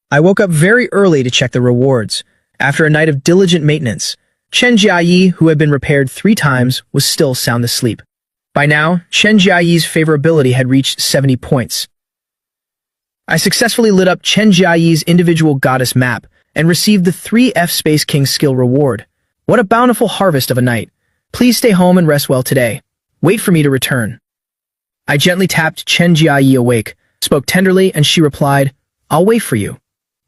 I woke up very early to check the rewards. After a night of diligent maintenance, Chen Jiayi, who had been repaired 3 times, was still sound asleep. By now, Chen Jiayi's favorability had reached 70 points. I successfully lit up Chen Jiayi's individual goddess map and received the 3F Space King skill reward. What a bountiful harvest of a night. Please stay home and rest well today. Wait for me to return. I gently tapped Chen Jiayi awake, spoke tenderly, and she replied, I'll wait for you.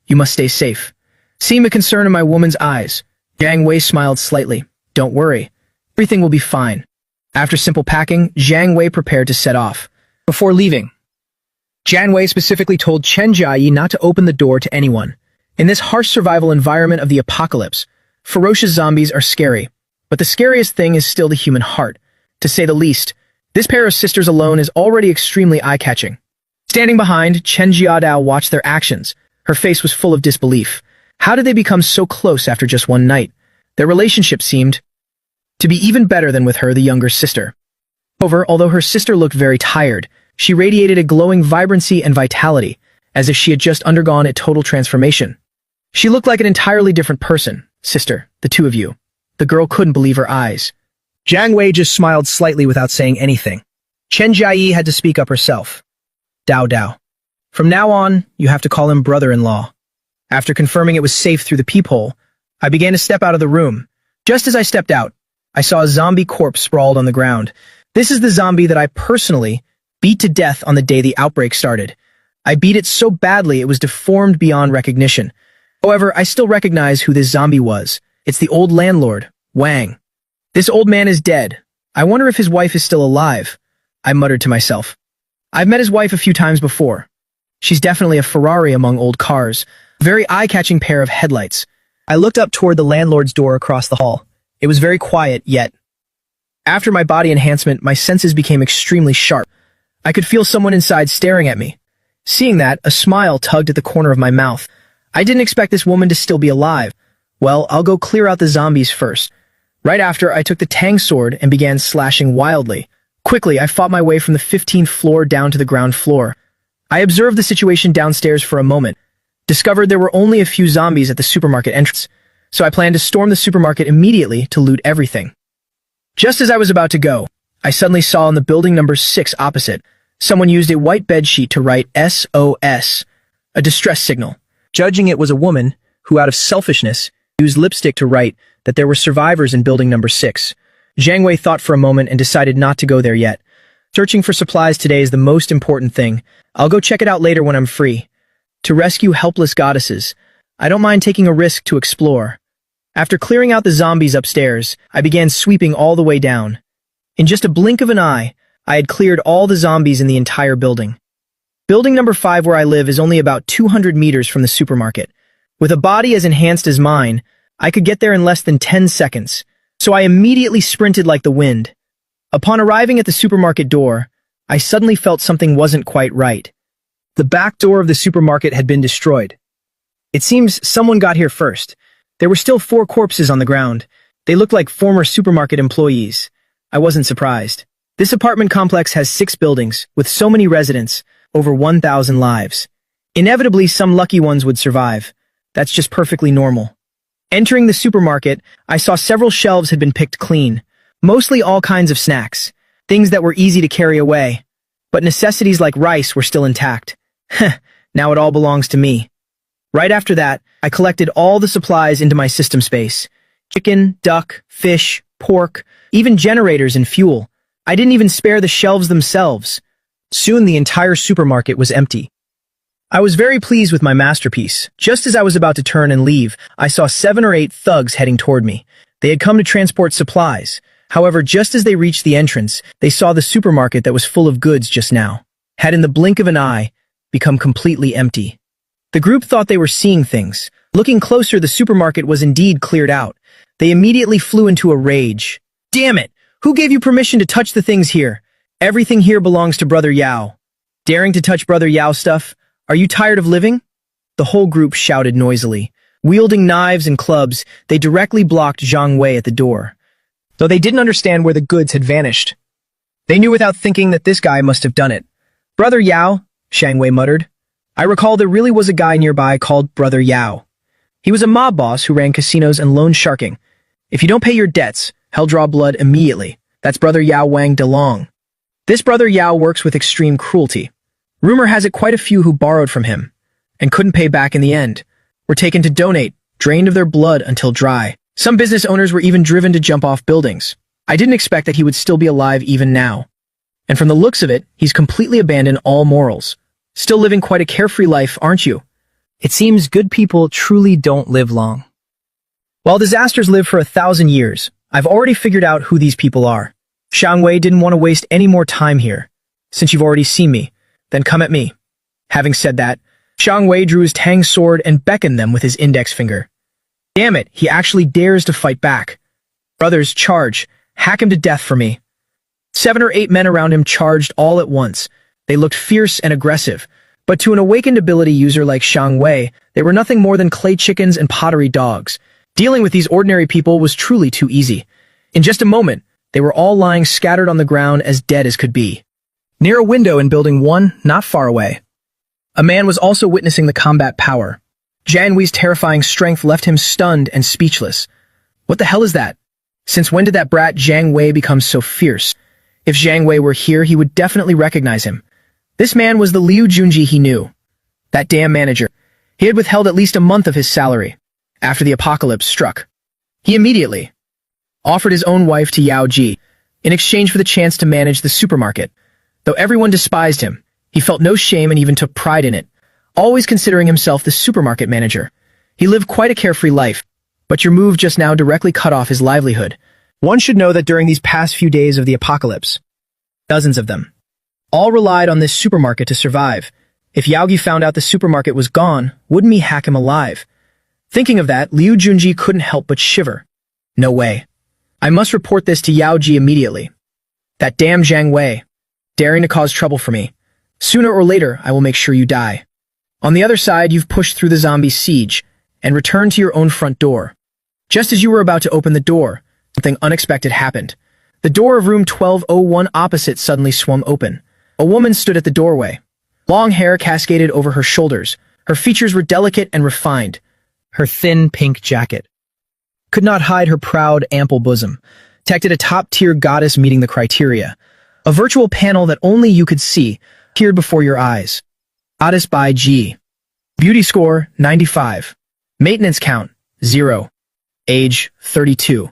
You must stay safe. Seeing the concern in my woman's eyes, Zhang Wei smiled slightly. Don't worry. Everything will be fine. After simple packing, Zhang Wei prepared to set off. Before leaving, Zhang Wei specifically told Chen Jiayi not to open the door to anyone. In this harsh survival environment of the apocalypse, ferocious zombies are scary. But the scariest thing is still the human heart. To say the least, this pair of sisters alone is already extremely eye-catching. Standing behind, Chen Jiadao watched their actions. Her face was full of disbelief. How did they become so close after just one night? Their relationship seemed to be even better than with her, the younger sister. However, although her sister looked very tired, she radiated a glowing vibrancy and vitality, as if she had just undergone a total transformation. She looked like an entirely different person. Sister, the two of you. The girl couldn't believe her eyes. Zhang Wei just smiled slightly without saying anything. Chen Jiayi had to speak up herself. Dao Dao. From now on, you have to call him brother-in-law. After confirming it was safe through the peephole, I began to step out of the room. Just as I stepped out, I saw a zombie corpse sprawled on the ground. This is the zombie that I personally beat to death on the day the outbreak started. I beat it so badly it was deformed beyond recognition. However, I still recognize who this zombie was. It's the old landlord, Wang. This old man is dead. I wonder if his wife is still alive. I muttered to myself. I've met his wife a few times before. She's definitely a Ferrari among old cars. A very eye-catching pair of headlights. I looked up toward the landlord's door across the hall. It was very quiet, yet after my body enhancement, my senses became extremely sharp. I could feel someone inside staring at me. Seeing that, a smile tugged at the corner of my mouth. I didn't expect this woman to still be alive. Well, I'll go clear out the zombies first. Right after, I took the Tang sword and began slashing wildly. Quickly, I fought my way from the 15th floor down to the ground floor. I observed the situation downstairs for a moment, discovered there were only a few zombies at the supermarket entrance, so I planned to storm the supermarket immediately to loot everything. Just as I was about to go, I suddenly saw on the building number 6 opposite, someone used a white bedsheet to write SOS, a distress signal. Judging it was a woman who, out of selfishness, used lipstick to write that there were survivors in building number 6. Zhang Wei thought for a moment and decided not to go there yet. Searching for supplies today is the most important thing. I'll go check it out later when I'm free. To rescue helpless goddesses, I don't mind taking a risk to explore. After clearing out the zombies upstairs, I began sweeping all the way down. In just a blink of an eye, I had cleared all the zombies in the entire building. Building number 5 where I live is only about 200 meters from the supermarket. With a body as enhanced as mine, I could get there in less than 10 seconds, so I immediately sprinted like the wind. Upon arriving at the supermarket door, I suddenly felt something wasn't quite right. The back door of the supermarket had been destroyed. It seems someone got here first. There were still 4 corpses on the ground. They looked like former supermarket employees. I wasn't surprised. This apartment complex has 6 buildings, with so many residents, over 1,000 lives. Inevitably, some lucky ones would survive. That's just perfectly normal. Entering the supermarket, I saw several shelves had been picked clean. Mostly all kinds of snacks, things that were easy to carry away. But necessities like rice were still intact. Now it all belongs to me. Right after that, I collected all the supplies into my system space. Chicken, duck, fish, pork, even generators and fuel. I didn't even spare the shelves themselves. Soon the entire supermarket was empty. I was very pleased with my masterpiece. Just as I was about to turn and leave, I saw 7 or 8 thugs heading toward me. They had come to transport supplies. However, just as they reached the entrance, they saw the supermarket that was full of goods just now had in the blink of an eye become completely empty. The group thought they were seeing things. Looking closer, the supermarket was indeed cleared out. They immediately flew into a rage. Damn it! Who gave you permission to touch the things here? Everything here belongs to Brother Yao. Daring to touch Brother Yao stuff? Are you tired of living? The whole group shouted noisily. Wielding knives and clubs, they directly blocked Zhang Wei at the door. Though they didn't understand where the goods had vanished. They knew without thinking that this guy must have done it. Brother Yao, Zhang Wei muttered. I recall there really was a guy nearby called Brother Yao. He was a mob boss who ran casinos and loan sharking. If you don't pay your debts, he'll draw blood immediately. That's Brother Yao Wang DeLong. This Brother Yao works with extreme cruelty. Rumor has it quite a few who borrowed from him and couldn't pay back in the end were taken to donate, drained of their blood until dry. Some business owners were even driven to jump off buildings. I didn't expect that he would still be alive even now. And from the looks of it, he's completely abandoned all morals. Still living quite a carefree life, aren't you? It seems good people truly don't live long. While disasters live for 1,000 years, I've already figured out who these people are. Xiang Wei didn't want to waste any more time here. Since you've already seen me, then come at me. Having said that, Xiang Wei drew his Tang sword and beckoned them with his index finger. Damn it, he actually dares to fight back. Brothers, charge. Hack him to death for me. 7 or 8 men around him charged all at once. They looked fierce and aggressive, but to an awakened ability user like Xiang Wei, they were nothing more than clay chickens and pottery dogs. Dealing with these ordinary people was truly too easy. In just a moment, they were all lying scattered on the ground as dead as could be. Near a window in Building 1, not far away, a man was also witnessing the combat power. Jiang Wei's terrifying strength left him stunned and speechless. What the hell is that? Since when did that brat Jiang Wei become so fierce? If Jiang Wei were here, he would definitely recognize him. This man was the Liu Junji he knew. That damn manager. He had withheld at least a month of his salary. After the apocalypse struck, he immediately offered his own wife to Yao Ji in exchange for the chance to manage the supermarket. Though everyone despised him, he felt no shame and even took pride in it, always considering himself the supermarket manager. He lived quite a carefree life, but your move just now directly cut off his livelihood. One should know that during these past few days of the apocalypse, dozens of them, all relied on this supermarket to survive. If Yaoji found out the supermarket was gone, wouldn't he hack him alive? Thinking of that, Liu Junji couldn't help but shiver. No way. I must report this to Yaoji immediately. That damn Jiang Wei, daring to cause trouble for me. Sooner or later, I will make sure you die. On the other side, you've pushed through the zombie siege and returned to your own front door. Just as you were about to open the door, something unexpected happened. The door of room 1201 opposite suddenly swung open. A woman stood at the doorway. Long hair cascaded over her shoulders. Her features were delicate and refined. Her thin pink jacket could not hide her proud, ample bosom, detected a top-tier goddess meeting the criteria. A virtual panel that only you could see appeared before your eyes. Goddess Bai Ji. Beauty score, 95. Maintenance count, 0. Age, 32.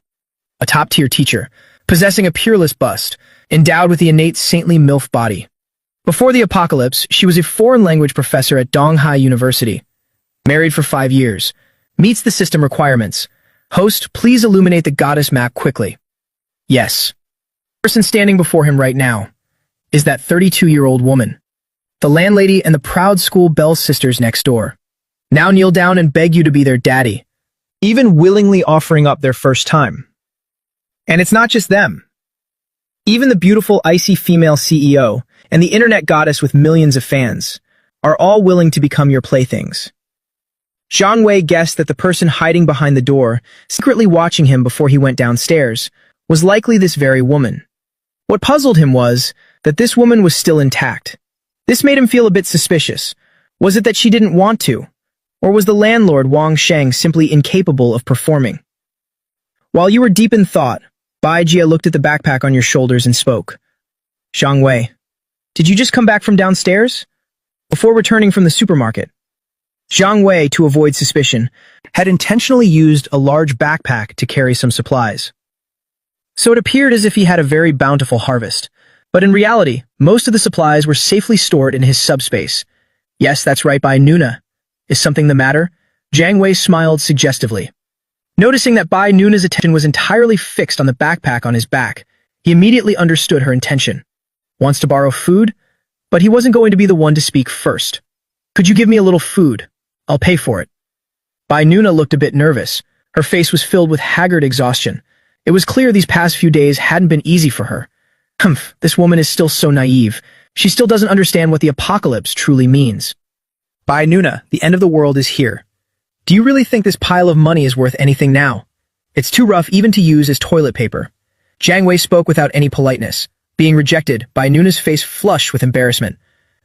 A top-tier teacher, possessing a peerless bust, endowed with the innate saintly MILF body. Before the apocalypse, she was a foreign language professor at Donghai University. Married for 5 years. Meets the system requirements. Host, please illuminate the goddess map quickly. Yes. The person standing before him right now is that 32-year-old woman, the landlady and the proud school Bell sisters next door. Now kneel down and beg you to be their daddy, even willingly offering up their first time. And it's not just them. Even the beautiful icy female CEO and the internet goddess with millions of fans are all willing to become your playthings. Xiang Wei guessed that the person hiding behind the door, secretly watching him before he went downstairs, was likely this very woman. What puzzled him was that this woman was still intact. This made him feel a bit suspicious. Was it that she didn't want to? Or was the landlord Wang Sheng simply incapable of performing? While you were deep in thought, Bai Jia looked at the backpack on your shoulders and spoke. Xiang Wei, did you just come back from downstairs? Before returning from the supermarket, Xiang Wei, to avoid suspicion, had intentionally used a large backpack to carry some supplies. So it appeared as if he had a very bountiful harvest. But in reality, most of the supplies were safely stored in his subspace. Yes, that's right, Bai Nuna. Is something the matter? Jiang Wei smiled suggestively. Noticing that Bai Nuna's attention was entirely fixed on the backpack on his back, he immediately understood her intention. Wants to borrow food? But he wasn't going to be the one to speak first. Could you give me a little food? I'll pay for it. Bai Nuna looked a bit nervous. Her face was filled with haggard exhaustion. It was clear these past few days hadn't been easy for her. Humph, this woman is still so naive. She still doesn't understand what the apocalypse truly means. Bai Nuna, the end of the world is here. Do you really think this pile of money is worth anything now? It's too rough even to use as toilet paper. Jiang Wei spoke without any politeness. Being rejected, Bai Nuna's face flushed with embarrassment.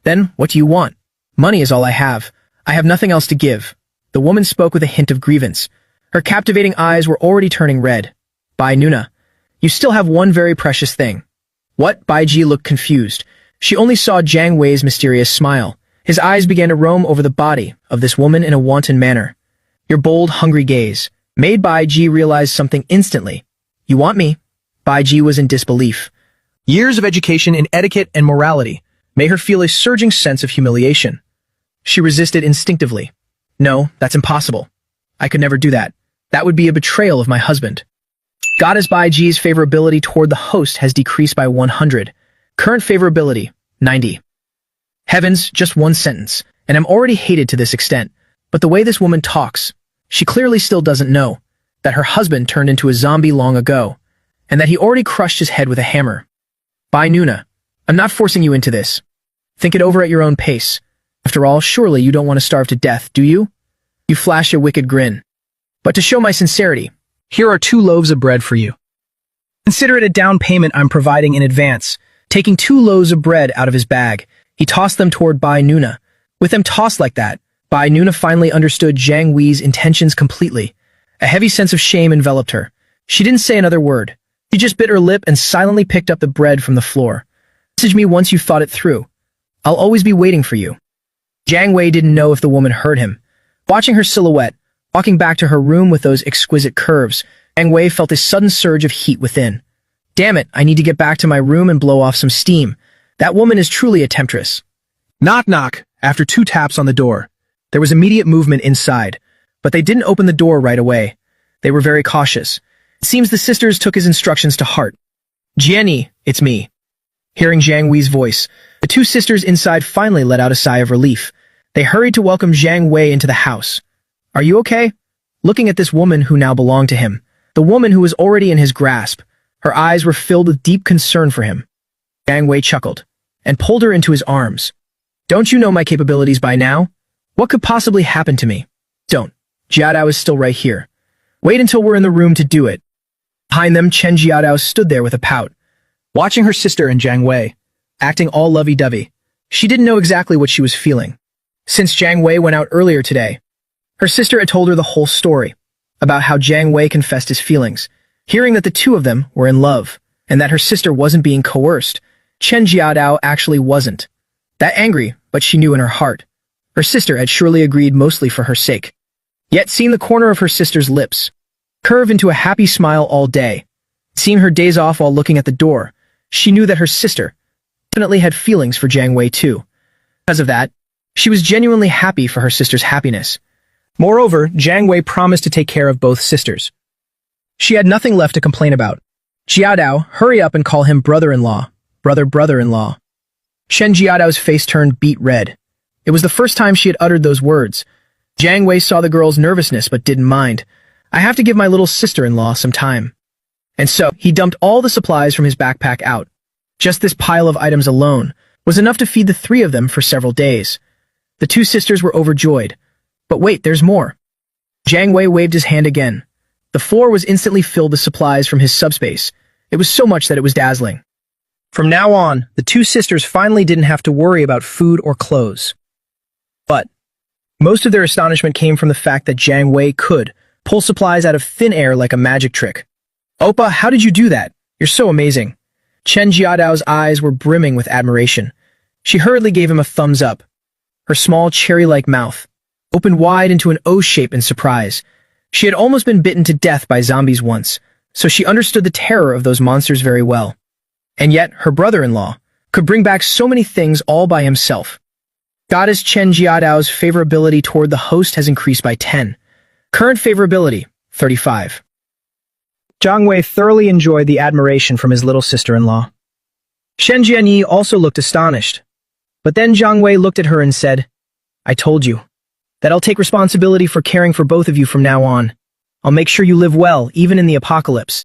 Then, what do you want? Money is all I have. I have nothing else to give. The woman spoke with a hint of grievance. Her captivating eyes were already turning red. Bai Nuna, you still have one very precious thing. What? Bai Ji looked confused. She only saw Jiang Wei's mysterious smile. His eyes began to roam over the body of this woman in a wanton manner. Your bold, hungry gaze made Bai Ji realize something instantly. You want me? Bai Ji was in disbelief. Years of education in etiquette and morality made her feel a surging sense of humiliation. She resisted instinctively. No, that's impossible. I could never do that. That would be a betrayal of my husband. Goddess Bai Ji's favorability toward the host has decreased by 100. Current favorability, 90. Heavens, just one sentence, and I'm already hated to this extent. But the way this woman talks, she clearly still doesn't know that her husband turned into a zombie long ago, and that he already crushed his head with a hammer. Bai Nuna, I'm not forcing you into this. Think it over at your own pace. After all, surely you don't want to starve to death, do you? You flash a wicked grin. But to show my sincerity, here are 2 loaves of bread for you. Consider it a down payment I'm providing in advance. Taking 2 loaves of bread out of his bag, he tossed them toward Bai Nuna. With them tossed like that, Bai Nuna finally understood Jiang Wei's intentions completely. A heavy sense of shame enveloped her. She didn't say another word. She just bit her lip and silently picked up the bread from the floor. Message me once you've thought it through. I'll always be waiting for you. Jiang Wei didn't know if the woman heard him. Watching her silhouette, walking back to her room with those exquisite curves, Jiang Wei felt a sudden surge of heat within. Damn it, I need to get back to my room and blow off some steam. That woman is truly a temptress. Knock knock. After 2 taps on the door, there was immediate movement inside, but they didn't open the door right away. They were very cautious. It seems the sisters took his instructions to heart. Jianyi, it's me. Hearing Jiang Wei's voice, the 2 sisters inside finally let out a sigh of relief. They hurried to welcome Jiang Wei into the house. Are you okay? Looking at this woman who now belonged to him, the woman who was already in his grasp, her eyes were filled with deep concern for him. Jiang Wei chuckled and pulled her into his arms. Don't you know my capabilities by now? What could possibly happen to me? Don't. Jiadao is still right here. Wait until we're in the room to do it. Behind them, Chen Jiadao stood there with a pout, watching her sister and Jiang Wei, acting all lovey-dovey. She didn't know exactly what she was feeling. Since Jiang Wei went out earlier today, her sister had told her the whole story about how Jiang Wei confessed his feelings. Hearing that the 2 of them were in love, and that her sister wasn't being coerced, Chen Jiadao actually wasn't that angry, but she knew in her heart. Her sister had surely agreed mostly for her sake. Yet seeing the corner of her sister's lips curve into a happy smile all day, seeing her days off while looking at the door, she knew that her sister definitely had feelings for Jiang Wei too. Because of that, she was genuinely happy for her sister's happiness. Moreover, Jiang Wei promised to take care of both sisters. She had nothing left to complain about. Jiadao, hurry up and call him brother-in-law. Brother-in-law. Chen Jiadao's face turned beet red. It was the first time she had uttered those words. Jiang Wei saw the girl's nervousness but didn't mind. I have to give my little sister-in-law some time. And so, he dumped all the supplies from his backpack out. Just this pile of items alone was enough to feed the 3 of them for several days. The 2 sisters were overjoyed. But wait, there's more. Jiang Wei waved his hand again. The floor was instantly filled with supplies from his subspace. It was so much that it was dazzling. From now on, the 2 sisters finally didn't have to worry about food or clothes. But most of their astonishment came from the fact that Jiang Wei could pull supplies out of thin air like a magic trick. Oppa, how did you do that? You're so amazing. Chen Jiadao's eyes were brimming with admiration. She hurriedly gave him a thumbs up. Her small cherry-like mouth opened wide into an O shape in surprise. She had almost been bitten to death by zombies once, so she understood the terror of those monsters very well. And yet, her brother-in-law could bring back so many things all by himself. Goddess Chen Jiadao's favorability toward the host has increased by 10. Current favorability, 35. Jiang Wei thoroughly enjoyed the admiration from his little sister-in-law. Shen Jianyi also looked astonished. But then Jiang Wei looked at her and said, I told you that I'll take responsibility for caring for both of you from now on. I'll make sure you live well, even in the apocalypse.